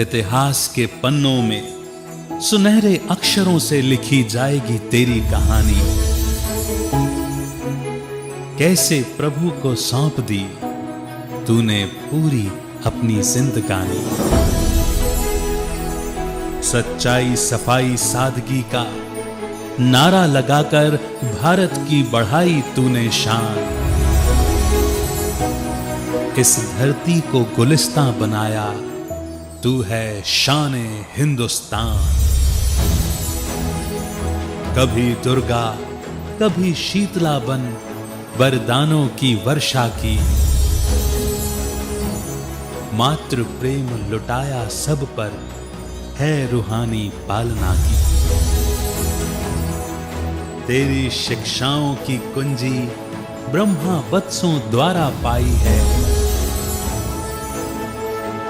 इतिहास के पन्नों में सुनहरे अक्षरों से लिखी जाएगी तेरी कहानी। कैसे प्रभु को सौंप दी तूने पूरी अपनी जिंदगानी। सच्चाई, सफाई, सादगी का नारा लगाकर भारत की बढ़ाई तूने शान। इस धरती को गुलिस्तां बनाया तू है शान-ए हिंदुस्तान। कभी दुर्गा, कभी शीतला बन वरदानों की वर्षा की। मातृ प्रेम लुटाया सब पर है रूहानी पालना की। तेरी शिक्षाओं की कुंजी ब्रह्मा वत्सों द्वारा पाई है।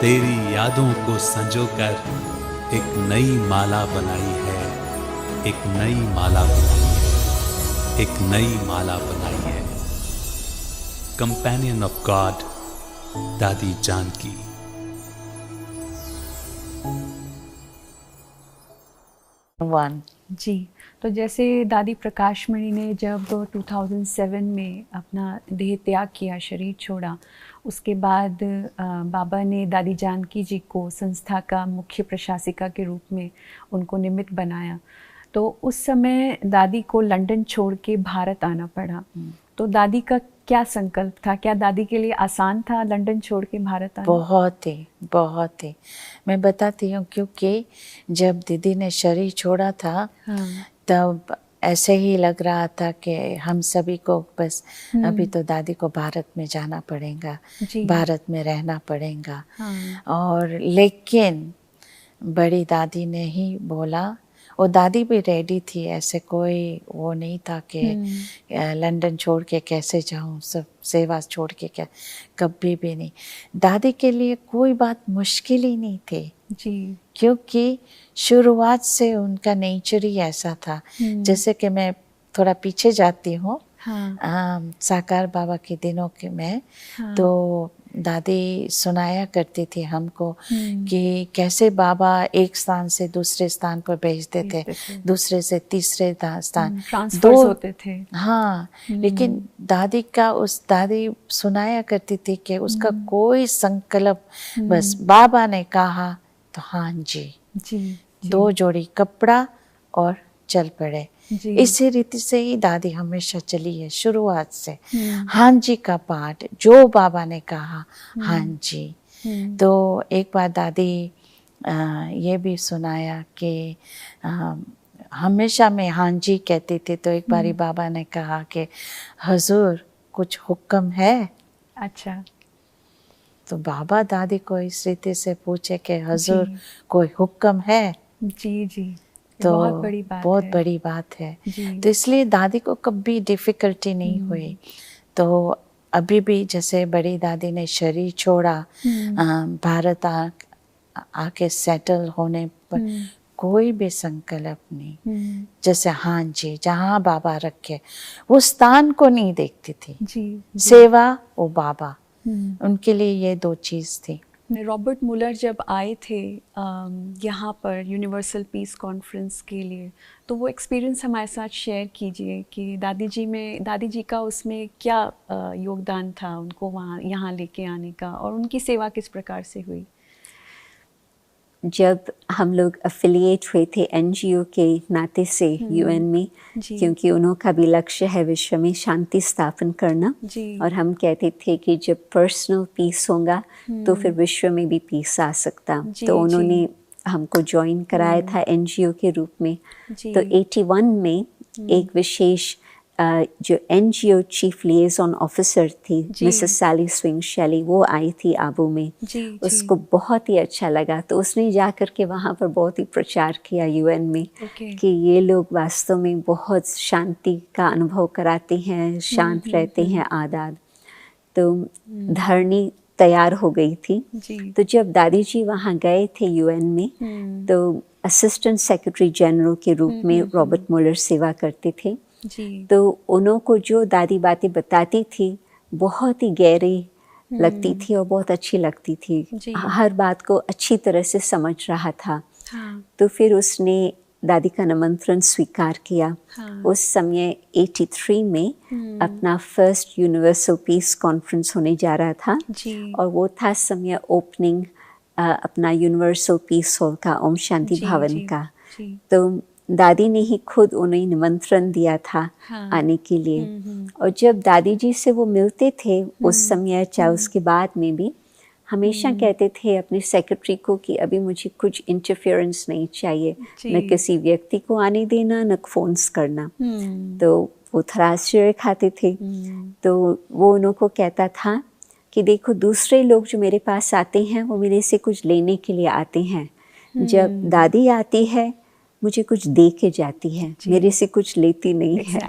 तेरी यादों को संजोकर एक नई माला बनाई है, एक नई माला बनाई है, एक नई माला बनाई है। कंपेनियन ऑफ गॉड, दादी जानकी। जी, तो जैसे दादी प्रकाशमणि ने जब 2007 में अपना देह त्याग किया, शरीर छोड़ा, उसके बाद बाबा ने दादी जानकी जी को संस्था का मुख्य प्रशासिका के रूप में उनको निमित्त बनाया। तो उस समय दादी को लंदन छोड़ के भारत आना पड़ा। तो दादी का क्या संकल्प था? क्या दादी के लिए आसान था लंदन छोड़ के भारत आना? बहुत ही। मैं बताती हूँ, क्योंकि जब दीदी ने शरीर छोड़ा था, हाँ। तब ऐसे ही लग रहा था कि हम सभी को बस अभी तो दादी को भारत में जाना पड़ेगा, भारत में रहना पड़ेगा। हाँ। और लेकिन बड़ी दादी ने ही बोला, और दादी भी रेडी थी, ऐसे कोई वो नहीं था कि लंदन छोड़ के कैसे जाऊं, सब सेवा छोड़ के क्या, कभी भी नहीं। दादी के लिए कोई बात मुश्किल ही नहीं थी जी, क्योंकि शुरुआत से उनका नेचर ही ऐसा था। जैसे कि मैं थोड़ा पीछे जाती हूँ, हाँ। साकार बाबा के दिनों के में, हाँ। तो दादी सुनाया करती थी हमको कि कैसे बाबा एक स्थान से दूसरे स्थान पर भेजते थे, दूसरे से तीसरे स्थान ट्रांसफर्स होते थे। हाँ, लेकिन दादी सुनाया करती थी कि उसका कोई संकल्प, बस बाबा ने कहा तो हाँ जी, दो जोड़ी कपड़ा और चल पड़े। इसी रीति से ही दादी हमेशा चली है शुरुआत से। हाँ जी का पाठ, जो बाबा ने कहा हाँ जी। तो एक बार दादी ये भी सुनाया कि हमेशा मैं हाँ जी कहती थी। तो एक बारी बाबा ने कहा कि हुजूर कुछ हुक्म है? अच्छा, तो बाबा दादी को इस रीति से पूछे कि हुजूर कोई हुक्म है? जी, तो बहुत बड़ी बात है। तो इसलिए दादी को कभी डिफिकल्टी नहीं हुई। तो अभी भी जैसे बड़ी दादी ने शरीर छोड़ा, भारत आके सेटल होने पर कोई भी संकल्प नहीं, जैसे हाँ जी, जहाँ बाबा रखे वो स्थान को नहीं देखती थी जी। सेवा वो बाबा, उनके लिए ये दो चीज थी। रॉबर्ट मुलर जब आए थे यहाँ पर यूनिवर्सल पीस कॉन्फ्रेंस के लिए, तो वो एक्सपीरियंस हमारे साथ शेयर कीजिए कि दादी जी का उसमें क्या योगदान था उनको वहाँ यहाँ लेके आने का, और उनकी सेवा किस प्रकार से हुई। जब हम लोग एफिलिएट हुए थे एनजीओ के नाते से यूएन में, क्योंकि उनका भी लक्ष्य है विश्व में शांति स्थापन करना, और हम कहते थे कि जब पर्सनल पीस होगा तो फिर विश्व में भी पीस आ सकता। तो उन्होंने हमको ज्वाइन कराया था एनजीओ के रूप में। तो 81 में एक विशेष जो एनजीओ चीफ लिएजन ऑफिसर थी मिसेस सैली स्विंग शैली, वो आई थी आबू में। उसको बहुत ही अच्छा लगा, तो उसने जाकर के वहाँ पर बहुत ही प्रचार किया यूएन में कि ये लोग वास्तव में बहुत शांति का अनुभव कराते हैं, शांत रहते हैं आज़ाद। तो धरनी तैयार हो गई थी। तो जब दादी जी वहाँ गए थे यूएन में, तो असिस्टेंट सेक्रेटरी जनरल के रूप में रॉबर्ट मुलर सेवा करते थे। तो उन्हों को जो दादी बातें बताती थी बहुत ही गहरी लगती थी और बहुत अच्छी लगती थी, हर बात को अच्छी तरह से समझ रहा था। तो फिर उसने दादी का निमंत्रण स्वीकार किया। उस समय 83 में अपना फर्स्ट यूनिवर्सल पीस कॉन्फ्रेंस होने जा रहा था और वो था समय ओपनिंग अपना यूनिवर्सल पीस हॉल का, ओम शांति भवन का। तो दादी ने ही खुद उन्हें निमंत्रण दिया था आने के लिए। और जब दादी जी से वो मिलते थे उस समय, चाहे उसके बाद में भी, हमेशा कहते थे अपने सेक्रेटरी को कि अभी मुझे कुछ इंटरफेरेंस नहीं चाहिए, न किसी व्यक्ति को आने देना, न फोन्स करना। तो वो थोड़ा आश्चर्य खाते थे। तो वो उनको कहता था कि देखो, दूसरे लोग जो मेरे पास आते हैं वो मेरे से कुछ लेने के लिए आते हैं, जब दादी आती है मुझे कुछ दे के जाती है, मेरे से कुछ लेती नहीं है।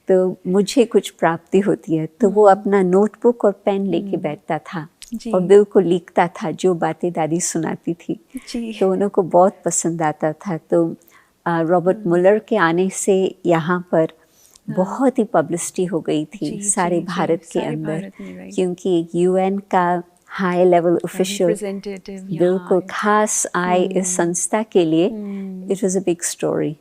तो मुझे कुछ प्राप्ति होती है। तो वो अपना नोटबुक और पेन लेके बैठता था और बिल्कुल लिखता था जो बातें दादी सुनाती थी। तो उनको बहुत पसंद आता था। तो रॉबर्ट मुलर के आने से यहाँ पर बहुत ही पब्लिसिटी हो गई थी सारे भारत के अंदर, क्योंकि एक यूएन का हाई लेवल ऑफिशियल बिल्कुल खास आए इस संस्था के लिए। It was a big story.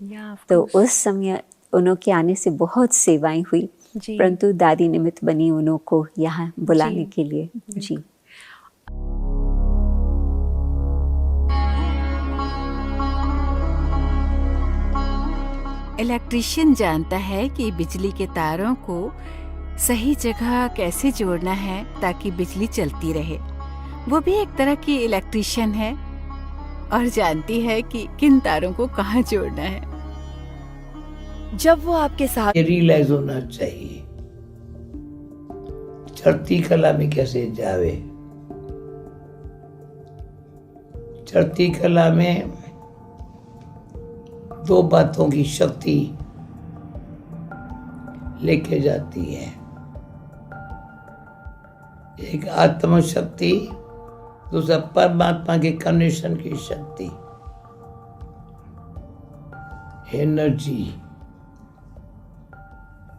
तो उस समय उनके आने से बहुत सेवाएं हुई, परंतु दादी निमित्त बनी उनको यहाँ बुलाने के लिए। जी इलेक्ट्रीशियन जानता है कि बिजली के तारों को सही जगह कैसे जोड़ना है ताकि बिजली चलती रहे। वो भी एक तरह की इलेक्ट्रीशियन है और जानती है कि किन तारों को कहाँ जोड़ना है। जब वो आपके साथ रियलाइज होना चाहिए चढ़ती कला में कैसे जावे। चढ़ती कला में दो बातों की शक्ति लेके जाती है, एक आत्म शक्ति, दूसरा परमात्मा के कनेक्शन की शक्ति, एनर्जी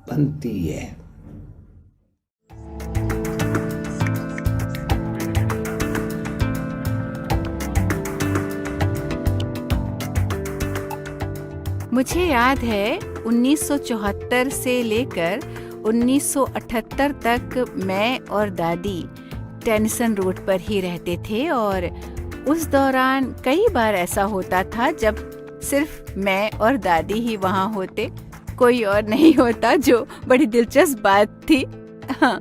बनती है। मुझे याद है 1974 से लेकर 1978 तक मैं और दादी टेनिसन रोड पर ही रहते थे और उस दौरान कई बार ऐसा होता था जब सिर्फ मैं और दादी ही वहाँ होते, कोई और नहीं होता, जो बड़ी दिलचस्प बात थी। हाँ।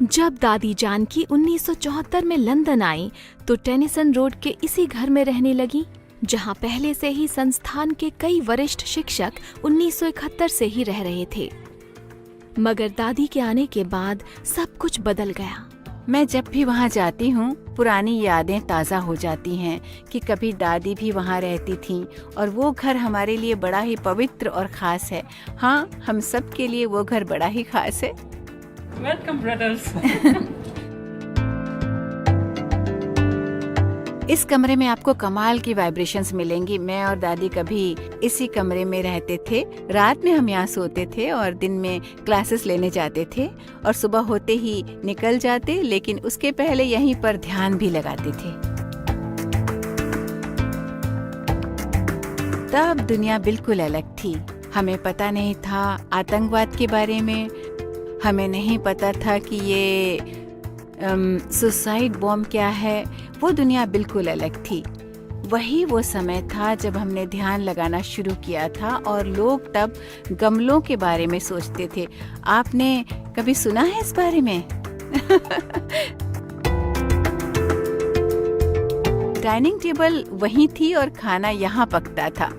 जब दादी जानकी 1974 में लंदन आई तो टेनिसन रोड के इसी घर में रहने लगी, जहां पहले से ही संस्थान के कई वरिष्ठ शिक्षक 1971 से ही रह रहे थे। मगर दादी के आने के बाद सब कुछ बदल गया। मैं जब भी वहाँ जाती हूँ पुरानी यादें ताज़ा हो जाती हैं कि कभी दादी भी वहाँ रहती थीं और वो घर हमारे लिए बड़ा ही पवित्र और ख़ास है। हाँ, हम सब के लिए वो घर बड़ा ही ख़ास है। Welcome brothers. इस कमरे में आपको कमाल की वाइब्रेशंस मिलेंगी। मैं और दादी कभी इसी कमरे में रहते थे। रात में हम यहाँ सोते थे और दिन में क्लासेस लेने जाते थे और सुबह होते ही निकल जाते, लेकिन उसके पहले यहीं पर ध्यान भी लगाते थे। तब दुनिया बिल्कुल अलग थी। हमें पता नहीं था आतंकवाद के बारे में, हमें नहीं पता था कि ये सुसाइड बॉम्ब क्या है। वो दुनिया बिल्कुल अलग थी। वही वो समय था जब हमने ध्यान लगाना शुरू किया था और लोग तब गमलों के बारे में सोचते थे। आपने कभी सुना है इस बारे में? डाइनिंग टेबल वहीं थी और खाना यहाँ पकता था।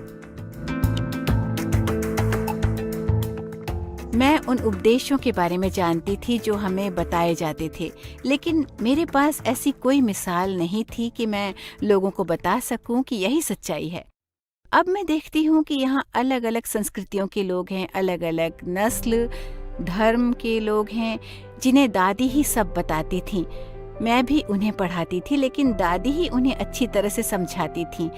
मैं उन उपदेशों के बारे में जानती थी जो हमें बताए जाते थे, लेकिन मेरे पास ऐसी कोई मिसाल नहीं थी कि मैं लोगों को बता सकूं कि यही सच्चाई है। अब मैं देखती हूँ कि यहाँ अलग अलग संस्कृतियों के लोग हैं, अलग अलग नस्ल धर्म के लोग हैं, जिन्हें दादी ही सब बताती थी। मैं भी उन्हें पढ़ाती थी, लेकिन दादी ही उन्हें अच्छी तरह से समझाती थी।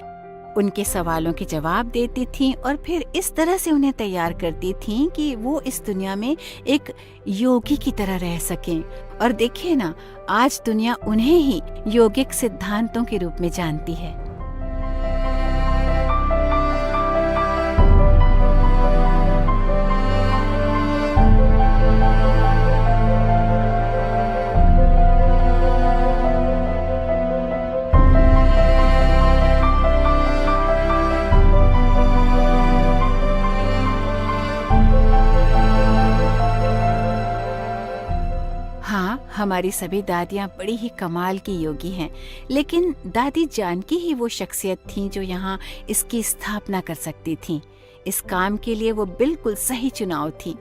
उनके सवालों के जवाब देती थीं और फिर इस तरह से उन्हें तैयार करती थीं कि वो इस दुनिया में एक योगी की तरह रह सकें। और देखिए ना, आज दुनिया उन्हें ही योगिक सिद्धांतों के रूप में जानती है। हमारी सभी दादियाँ बड़ी ही कमाल की योगी हैं, लेकिन दादी जानकी ही वो शख्सियत थीं जो यहाँ इसकी स्थापना कर सकती थीं। इस काम के लिए वो बिल्कुल सही चुनाव थी,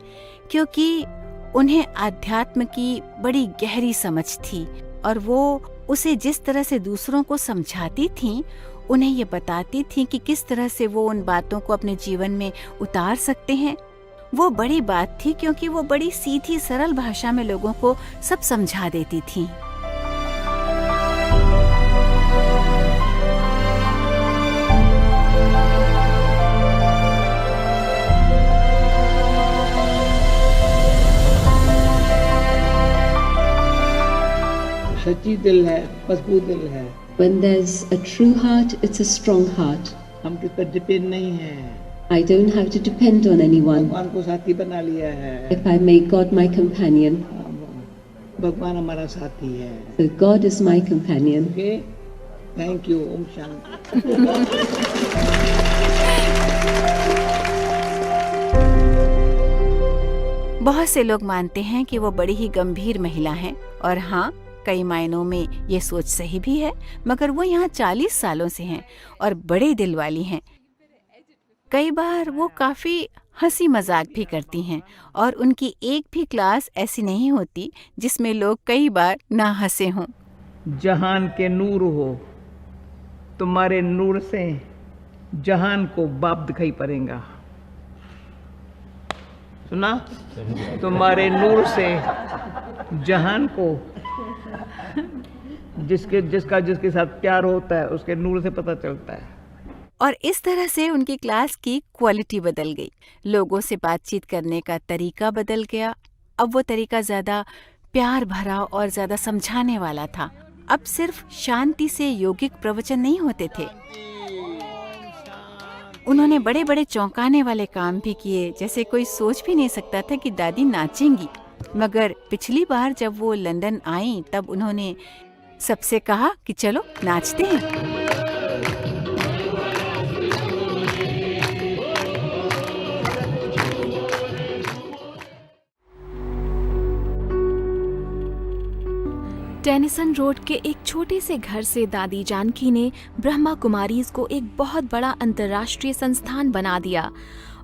क्योंकि उन्हें आध्यात्म की बड़ी गहरी समझ थी और वो उसे जिस तरह से दूसरों को समझाती थीं, उन्हें ये बताती थीं कि किस तरह से वो उन बातों को अपने जीवन में उतार सकते हैं। वो बड़ी बात थी, क्योंकि वो बड़ी सीधी सरल भाषा में लोगों को सब समझा देती थीं। सच्ची दिल है, मजबूत दिल है। When there's a true heart, it's a strong heart. हम किस पर डिपेंड नहीं है। I don't have to depend on anyone. भगवान को साथी बना लिया है। If I make God my companion, भगवान हमारा साथी है। so God is my companion. Okay? Thank you. Om Shanti. बहुत से लोग मानते हैं कि वो बड़ी ही गंभीर महिला हैं, और हाँ, कई मायनों में ये सोच सही भी है, मगर वो यहाँ 40 सालों से हैं और बड़े दिल वाली हैं। कई बार वो काफ़ी हंसी मजाक भी करती हैं, और उनकी एक भी क्लास ऐसी नहीं होती जिसमें लोग कई बार ना हंसे हों। जहान के नूर हो, तुम्हारे नूर से जहान को बाप दिखाई पड़ेगा। सुना? तुम्हारे नूर से जहान को जिसके साथ प्यार होता है, उसके नूर से पता चलता है। और इस तरह से उनकी क्लास की क्वालिटी बदल गई। लोगों से बातचीत करने का तरीका बदल गया। अब वो तरीका ज़्यादा प्यार भरा और ज़्यादा समझाने वाला था। अब सिर्फ शांति से यौगिक प्रवचन नहीं होते थे। उन्होंने बड़े बड़े चौंकाने वाले काम भी किए, जैसे कोई सोच भी नहीं सकता था कि दादी नाचेंगी। मगर पिछली बार जब वो लंदन आई, तब उन्होंने सबसे कहा कि चलो नाचते हैं। टेनिसन रोड के एक छोटे से घर से दादी जानकी ने ब्रह्मा कुमारीज को एक बहुत बड़ा अंतर्राष्ट्रीय संस्थान बना दिया,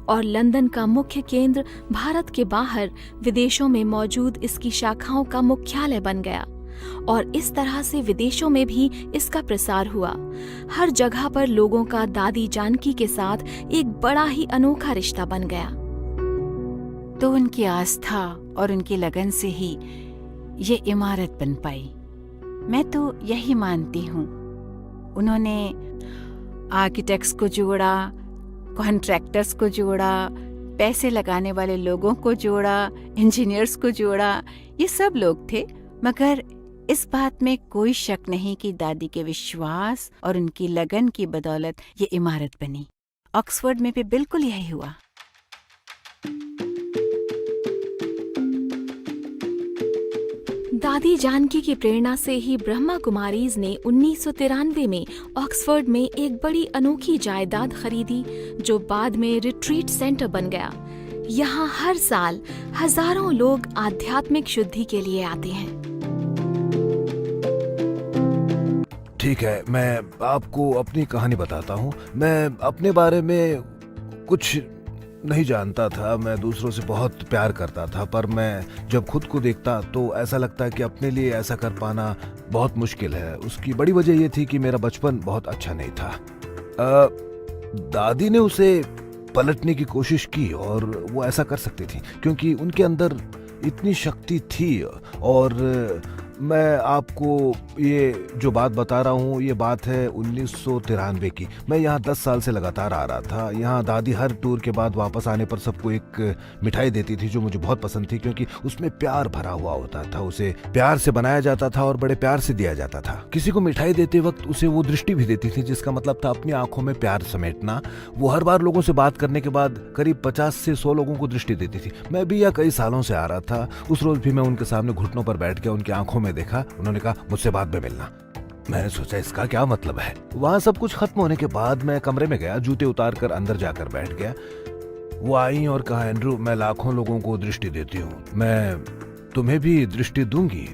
और लंदन का मुख्य केंद्र भारत के बाहर विदेशों में मौजूद इसकी शाखाओं का मुख्यालय बन गया। और इस तरह से विदेशों में भी इसका प्रसार हुआ। हर जगह पर लोगों का दादी जानकी के साथ एक बड़ा ही अनोखा रिश्ता बन गया। तो उनकी आस्था और उनकी लगन से ही ये इमारत बन पाई। मैं तो यही मानती हूँ। उन्होंने आर्किटेक्ट्स को जोड़ा, कॉन्ट्रैक्टर्स को जोड़ा, पैसे लगाने वाले लोगों को जोड़ा, इंजीनियर्स को जोड़ा। ये सब लोग थे, मगर इस बात में कोई शक नहीं कि दादी के विश्वास और उनकी लगन की बदौलत ये इमारत बनी। ऑक्सफोर्ड में भी बिल्कुल यही हुआ। दादी जानकी की प्रेरणा से ही ब्रह्मा कुमारीज ने 1993 में ऑक्सफोर्ड में एक बड़ी अनोखी जायदाद खरीदी, जो बाद में रिट्रीट सेंटर बन गया। यहाँ हर साल हजारों लोग आध्यात्मिक शुद्धि के लिए आते हैं। ठीक है, मैं आपको अपनी कहानी बताता हूँ। मैं अपने बारे में कुछ नहीं जानता था। मैं दूसरों से बहुत प्यार करता था, पर मैं जब खुद को देखता तो ऐसा लगता है कि अपने लिए ऐसा कर पाना बहुत मुश्किल है। उसकी बड़ी वजह यह थी कि मेरा बचपन बहुत अच्छा नहीं था। दादी ने उसे पलटने की कोशिश की, और वो ऐसा कर सकती थी क्योंकि उनके अंदर इतनी शक्ति थी, और मैं आपको ये जो बात बता रहा हूँ ये बात है 1993 की। मैं यहाँ 10 साल से लगातार आ रहा था। यहाँ दादी हर टूर के बाद वापस आने पर सबको एक मिठाई देती थी जो मुझे बहुत पसंद थी, क्योंकि उसमें प्यार भरा हुआ होता था। उसे प्यार से बनाया जाता था और बड़े प्यार से दिया जाता था। किसी को मिठाई देते वक्त उसे वो दृष्टि भी देती थी जिसका मतलब था अपनी आंखों में प्यार समेटना। वो हर बार लोगों से बात करने के बाद करीब 50 से 100 लोगों को दृष्टि देती थी। मैं भी यहाँ कई सालों से आ रहा था। उस रोज भी मैं उनके सामने घुटनों पर बैठ के उनकी आंखों में देखा। उन्होंने कहा मुझसे बाद में मिलना। मैंने सोचा इसका क्या मतलब है। वहां सब कुछ खत्म होने के बाद मैं कमरे में गया, जूते उतार कर अंदर जाकर बैठ गया। वो आई और कहा, एंड्रू, मैं लाखों लोगों को दृष्टि देती हूँ, मैं तुम्हें भी दृष्टि दूंगी।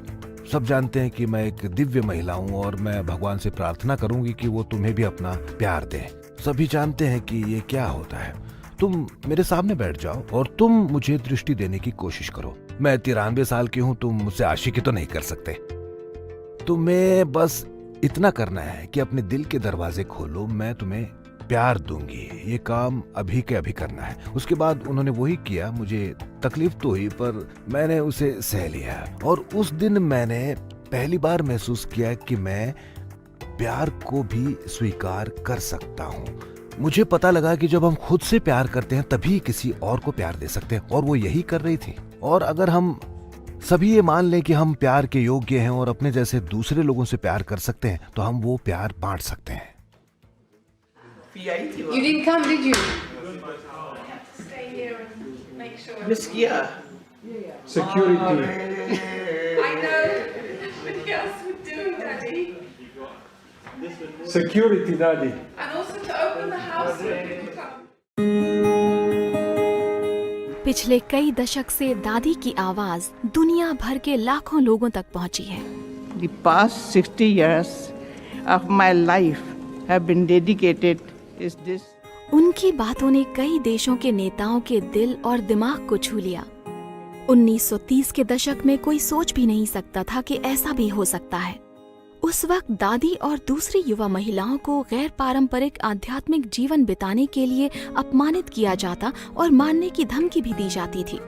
सब जानते हैं कि मैं एक दिव्य महिला हूँ और मैं भगवान से प्रार्थना करूंगी कि वो तुम्हें भी अपना प्यार दे। सभी जानते हैं कि ये क्या होता है। तुम मेरे सामने बैठ जाओ और तुम मुझे दृष्टि देने की कोशिश करो। मैं 93 साल की हूँ, तुम मुझसे आशिकी तो नहीं कर सकते। तुम्हें बस इतना करना है कि अपने दिल के दरवाजे खोलो, मैं तुम्हें प्यार दूंगी। ये काम अभी के अभी करना है। उसके बाद उन्होंने वही किया। मुझे तकलीफ तो हुई पर मैंने उसे सह लिया और उस दिन मैंने पहली बार महसूस किया कि मैं प्यार को भी स्वीकार कर सकता हूँ। मुझे पता लगा कि जब हम खुद से प्यार करते हैं तभी किसी और को प्यार दे सकते हैं, और वो यही कर रही थी। और अगर हम सभी ये मान लें कि हम प्यार के योग्य हैं और अपने जैसे दूसरे लोगों से प्यार कर सकते हैं तो हम वो प्यार बांट सकते हैं। You didn't come, did you? Stay here and make sure. Miss Kia. Security. I know. What else would do, Daddy? Security, Daddy. And also to open the house when people come. पिछले कई दशक से दादी की आवाज दुनिया भर के लाखों लोगों तक पहुंची है। The past 60 years of my life have been dedicated is this. उनकी बातों ने कई देशों के नेताओं के दिल और दिमाग को छू लिया। 1930 के दशक में कोई सोच भी नहीं सकता था कि ऐसा भी हो सकता है। उस वक्त दादी और दूसरी युवा महिलाओं को गैर पारंपरिक आध्यात्मिक जीवन बिताने के लिए अपमानित किया जाता और मारने की धमकी भी दी जाती थी।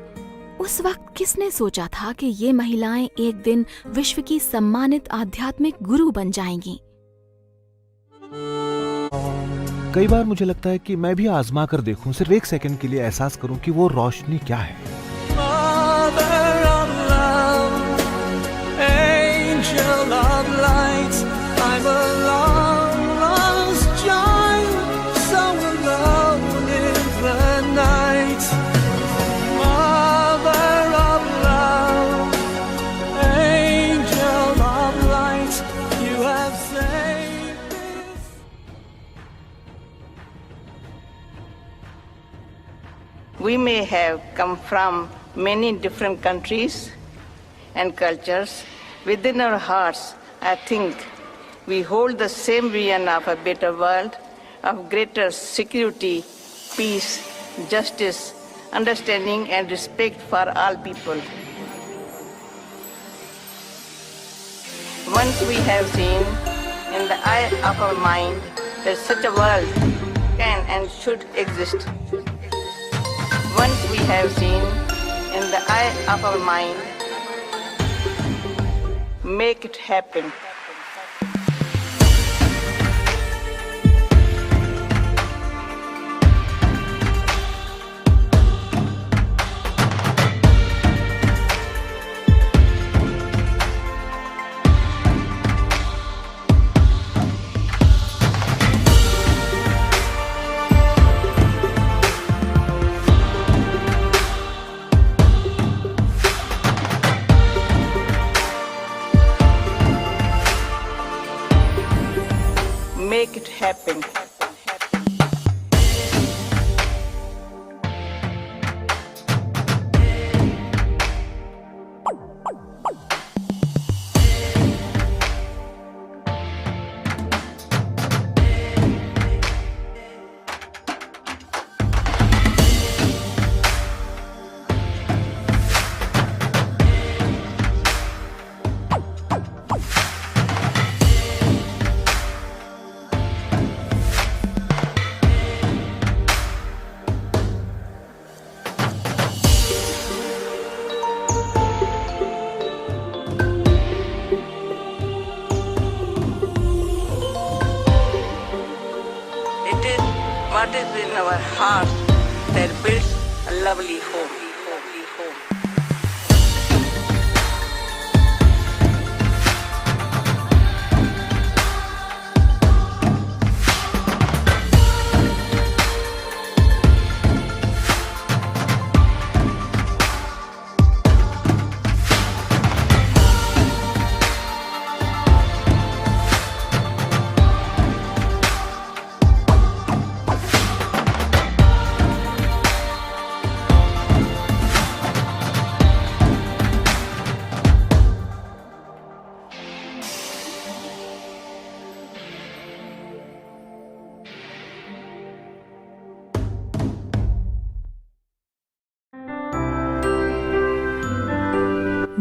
उस वक्त किसने सोचा था कि ये महिलाएं एक दिन विश्व की सम्मानित आध्यात्मिक गुरु बन जाएंगी। कई बार मुझे लगता है कि मैं भी आजमा कर देखूं, सिर्फ एक सेकंड के लिए एहसास करूं कि वो रोशनी क्या है। We may have come from many different countries and cultures. Within our hearts, I think we hold the same vision of a better world, of greater security, peace, justice, understanding and respect for all people. Once we have seen in the eye of our mind that such a world can and should exist. Once we have seen in the eye of our mind, make it happen. Make it happen. deep in our hearts there builds a lovely home.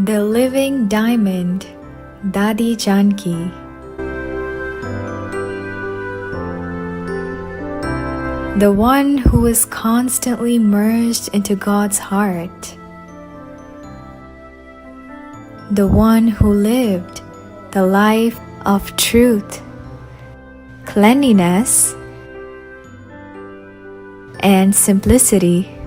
The Living Diamond, Dadi Janki. The one who is constantly merged into God's heart. The one who lived the life of truth, cleanliness, and simplicity.